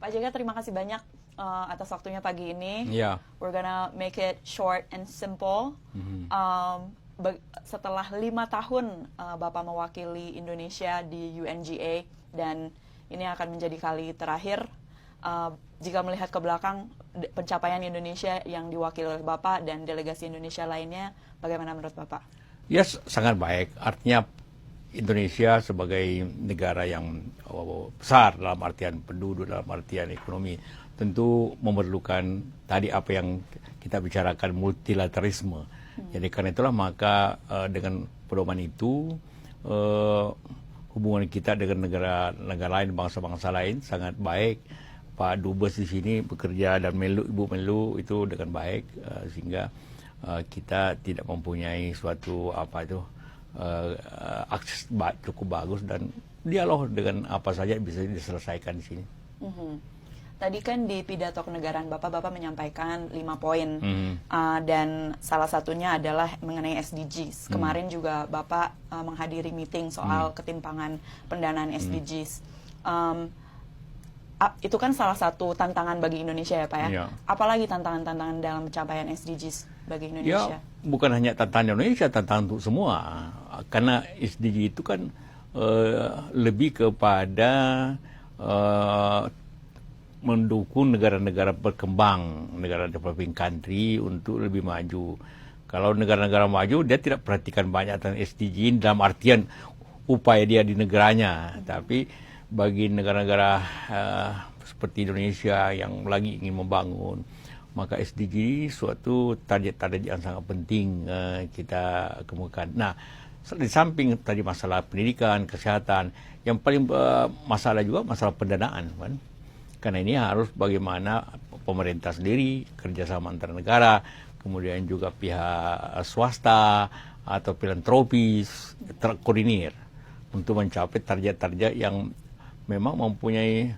Pak JK, terima kasih banyak atas waktunya pagi ini. Yeah. We're gonna make it short and simple. Setelah 5 tahun Bapak mewakili Indonesia di UNGA, dan ini akan menjadi kali terakhir, jika melihat ke belakang pencapaian Indonesia yang diwakili oleh Bapak dan delegasi Indonesia lainnya, bagaimana menurut Bapak? Yes, sangat baik. Artinya Indonesia sebagai negara yang besar dalam artian penduduk, dalam artian ekonomi, tentu memerlukan tadi apa yang kita bicarakan, multilateralisme. Jadi karena itulah maka dengan pedoman itu hubungan kita dengan negara lain, bangsa-bangsa lain sangat baik. Pak Dubes di sini bekerja dan Ibu Menlu itu dengan baik, sehingga kita tidak mempunyai suatu akses cukup bagus, dan dialog dengan apa saja bisa diselesaikan di sini. Tadi kan di pidato kenegaraan Bapak menyampaikan 5 poin, dan salah satunya adalah mengenai SDGs. Kemarin juga Bapak menghadiri meeting soal ketimpangan pendanaan SDGs. Itu kan salah satu tantangan bagi Indonesia ya Pak ya? Ya. Apalagi tantangan-tantangan dalam pencapaian SDGs bagi Indonesia? Ya, bukan hanya tantangan Indonesia, tantangan untuk semua. Karena SDG itu kan lebih kepada mendukung negara-negara berkembang, negara developing country untuk lebih maju. Kalau negara-negara maju, dia tidak perhatikan banyak tentang SDG dalam artian upaya dia di negaranya. Tapi bagi negara-negara seperti Indonesia yang lagi ingin membangun, maka SDG suatu target-target yang sangat penting kita kemukakan. Nah, di samping tadi masalah pendidikan, kesehatan, yang paling masalah juga masalah pendanaan, kan? Karena ini harus bagaimana pemerintah sendiri, kerjasama antar negara, kemudian juga pihak swasta atau filantropis terkoordinir untuk mencapai target-target yang memang mempunyai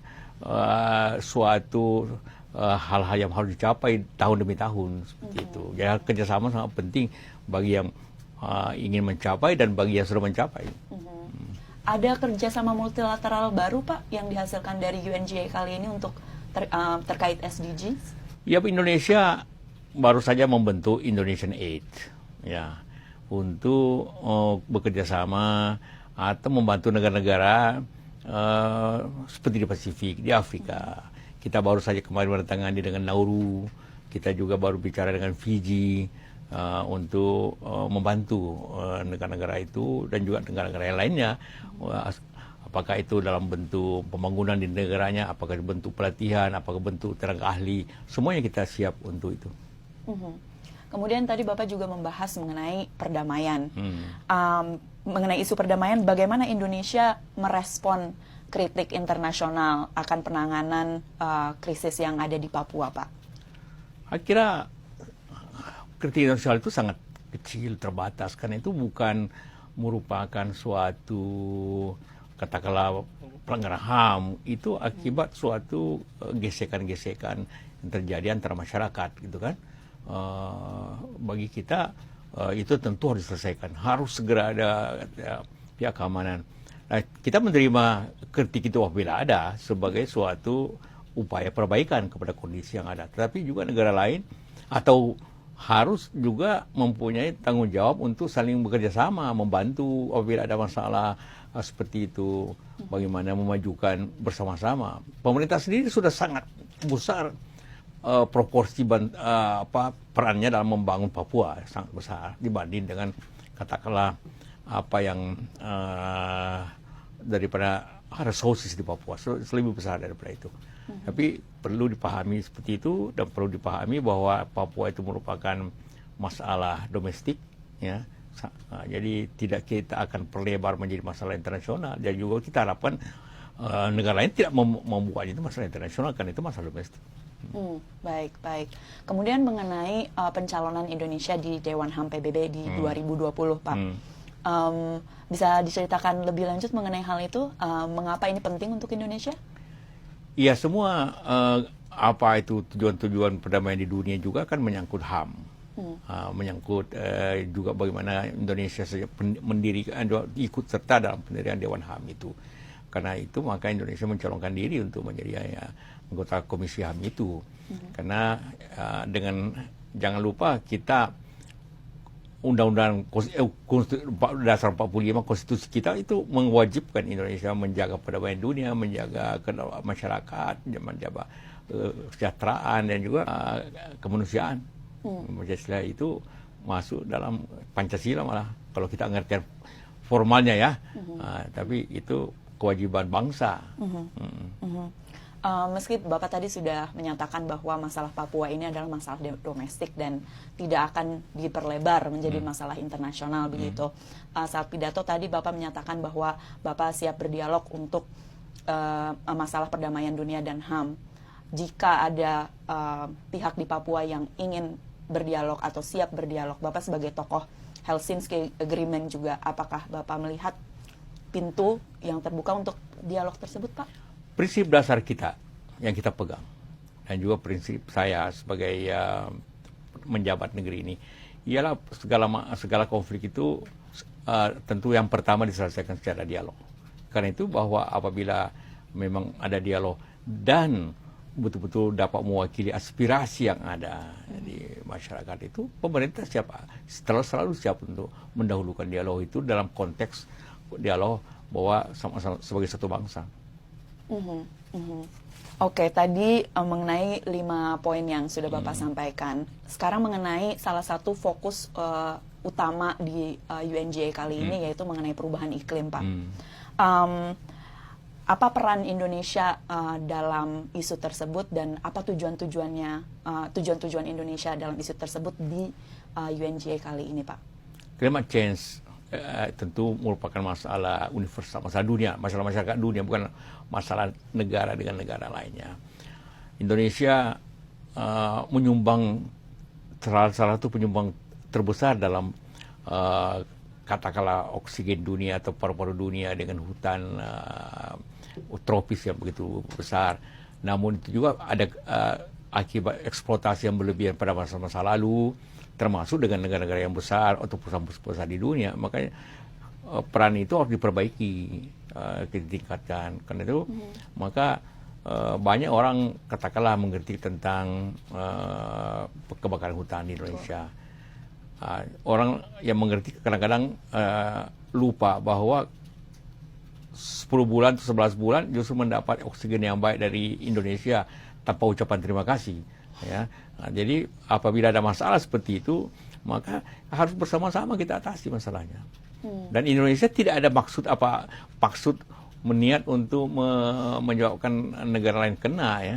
suatu hal-hal yang harus dicapai tahun demi tahun seperti itu. Jadi kerjasama sangat penting bagi yang ingin mencapai dan bagi yang sudah mencapai. Ada kerjasama multilateral baru Pak yang dihasilkan dari UNGA kali ini untuk terkait SDGs? Ya, Indonesia baru saja membentuk Indonesian Aid, ya, untuk bekerja sama atau membantu negara-negara seperti di Pasifik, di Afrika. Kita baru saja kemarin menandatangani dengan Nauru, kita juga baru bicara dengan Fiji untuk membantu negara-negara itu dan juga negara-negara yang lainnya. Apakah itu dalam bentuk pembangunan di negaranya, apakah bentuk pelatihan, apakah bentuk tenaga ahli, semuanya kita siap untuk itu. Kemudian tadi Bapak juga membahas mengenai perdamaian. Mengenai isu perdamaian, bagaimana Indonesia merespon kritik internasional akan penanganan krisis yang ada di Papua, Pak? Akhirnya kritik internasional itu sangat kecil, terbatas, karena itu bukan merupakan suatu katakanlah pelanggaran HAM, itu akibat suatu gesekan-gesekan yang terjadi antara masyarakat, gitu kan. Bagi kita itu tentu harus diselesaikan, harus segera ada pihak keamanan. Nah, kita menerima kritik itu apabila ada sebagai suatu upaya perbaikan kepada kondisi yang ada. Tetapi juga negara lain atau harus juga mempunyai tanggung jawab untuk saling bekerja sama, membantu apabila ada masalah seperti itu, bagaimana memajukan bersama-sama. Pemerintah sendiri sudah sangat besar proporsi perannya dalam membangun Papua, sangat besar dibanding dengan katakanlah apa yang daripada resources di Papua, lebih besar daripada itu. Tapi perlu dipahami seperti itu, dan perlu dipahami bahwa Papua itu merupakan masalah domestik, ya. Jadi tidak kita akan perlebar menjadi masalah internasional, dan juga kita harapkan negara lain tidak membuat itu masalah internasional, karena itu masalah domestik. Baik. Kemudian mengenai pencalonan Indonesia di Dewan HAM PBB di 2020, Pak. Bisa diceritakan lebih lanjut mengenai hal itu? Mengapa ini penting untuk Indonesia? Ya, semua apa itu tujuan-tujuan perdamaian di dunia juga kan menyangkut HAM. Menyangkut juga bagaimana Indonesia mendirikan, ikut serta dalam pendirian Dewan HAM itu. Karena itu maka Indonesia mencalonkan diri untuk menjadi anggota Komisi HAM itu. Karena dengan jangan lupa kita Undang-Undang Dasar 45 Konstitusi kita itu mewajibkan Indonesia menjaga perdamaian dunia, menjaga masyarakat, menjaga kesejahteraan dan juga kemanusiaan. Pancasila itu masuk dalam Pancasila malah kalau kita ngerti formalnya ya, tapi itu kewajiban bangsa. Meski Bapak tadi sudah menyatakan bahwa masalah Papua ini adalah masalah domestik dan tidak akan diperlebar menjadi masalah internasional begitu. Saat pidato tadi Bapak menyatakan bahwa Bapak siap berdialog untuk masalah perdamaian dunia dan HAM. Jika ada pihak di Papua yang ingin berdialog atau siap berdialog, Bapak sebagai tokoh Helsinki Agreement juga, apakah Bapak melihat pintu yang terbuka untuk dialog tersebut, Pak? Prinsip dasar kita yang kita pegang dan juga prinsip saya sebagai menjabat negeri ini ialah segala konflik itu tentu yang pertama diselesaikan secara dialog. Karena itu bahwa apabila memang ada dialog dan betul-betul dapat mewakili aspirasi yang ada di masyarakat itu, pemerintah selalu siap untuk mendahulukan dialog itu dalam konteks dialog bahwa sama-sama sebagai satu bangsa. Oke, tadi mengenai 5 poin yang sudah Bapak sampaikan. Sekarang mengenai salah satu fokus utama di UNGA kali ini, yaitu mengenai perubahan iklim, Pak. Apa peran Indonesia dalam isu tersebut dan apa tujuan Indonesia dalam isu tersebut di UNGA kali ini, Pak? Climate change tentu merupakan masalah universal, masalah dunia, masalah masyarakat dunia, bukan masalah negara dengan negara lainnya. Indonesia menyumbang salah satu penyumbang terbesar dalam katakanlah oksigen dunia atau paru-paru dunia dengan hutan tropis yang begitu besar. Namun itu juga ada akibat eksploitasi yang berlebihan pada masa-masa lalu, termasuk dengan negara-negara yang besar atau perusahaan-perusahaan besar di dunia. Makanya peran itu harus diperbaiki, ditingkatkan. Karena itu maka banyak orang katakanlah mengerti tentang kebakaran hutan di Indonesia. Orang yang mengerti kadang-kadang lupa bahwa 10 bulan atau 11 bulan justru mendapat oksigen yang baik dari Indonesia tanpa ucapan terima kasih. Ya. Jadi apabila ada masalah seperti itu, maka harus bersama-sama kita atasi masalahnya. Dan Indonesia tidak ada maksud meniat untuk menyebabkan negara lain kena ya.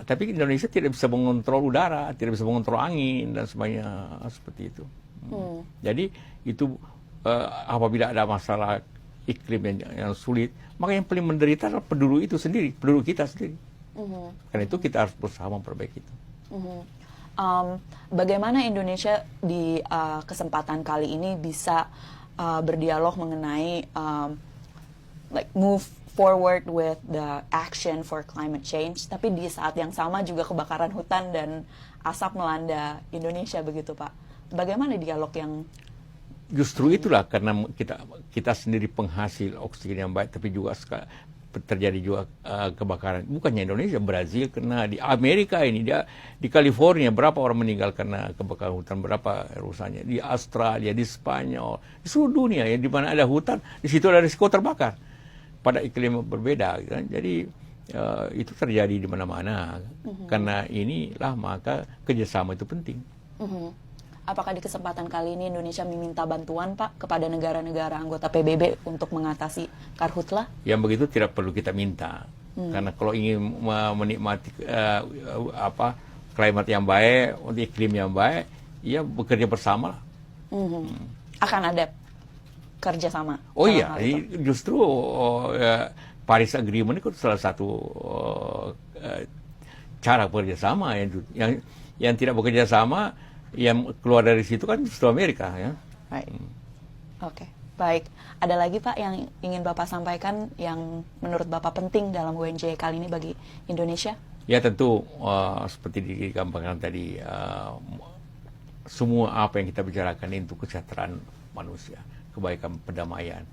Tapi Indonesia tidak bisa mengontrol udara, tidak bisa mengontrol angin dan sebagainya seperti itu. Jadi itu apabila ada masalah iklim yang sulit, maka yang paling menderita adalah penduduk itu sendiri, penduduk kita sendiri. Karena itu kita harus berusaha memperbaiki itu. Bagaimana Indonesia di kesempatan kali ini bisa berdialog mengenai move forward with the action for climate change, tapi di saat yang sama juga kebakaran hutan dan asap melanda Indonesia begitu, Pak. Bagaimana dialog yang justru itulah karena kita sendiri penghasil oksigen yang baik, tapi juga terjadi juga kebakaran. Bukannya Indonesia, Brazil kena, di Amerika ini, di California berapa orang meninggal karena kebakaran hutan, berapa rusaknya, di Australia, di Spanyol, di seluruh dunia ya, di mana ada hutan, di situ ada risiko terbakar pada iklim berbeda. Kan? Jadi itu terjadi di mana-mana. Karena inilah maka kerjasama itu penting. Apakah di kesempatan kali ini Indonesia meminta bantuan, Pak, kepada negara-negara anggota PBB untuk mengatasi karhutlah? Yang begitu tidak perlu kita minta. Karena kalau ingin menikmati klimat yang baik, iklim yang baik, ya bekerja bersama lah. Akan ada kerjasama? Oh iya, justru Paris Agreement itu salah satu cara kerjasama yang tidak bekerja sama. Yang keluar dari situ kan justru Amerika ya. Right. Oke, baik. Ada lagi Pak yang ingin Bapak sampaikan yang menurut Bapak penting dalam UNGA kali ini bagi Indonesia? Ya tentu seperti digambarkan tadi, semua apa yang kita bicarakan itu kesejahteraan manusia, kebaikan perdamaian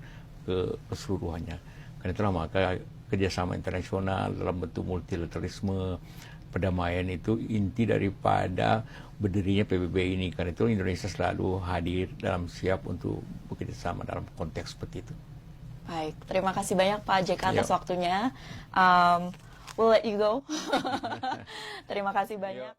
keseluruhannya. Karena itulah maka kerjasama internasional dalam bentuk multilateralisme, perdamaian itu inti daripada berdirinya PBB ini. Karena itu Indonesia selalu hadir dalam siap untuk bekerjasama dalam konteks seperti itu. Baik, terima kasih banyak Pak JK atas waktunya. We'll let you go. Terima kasih banyak.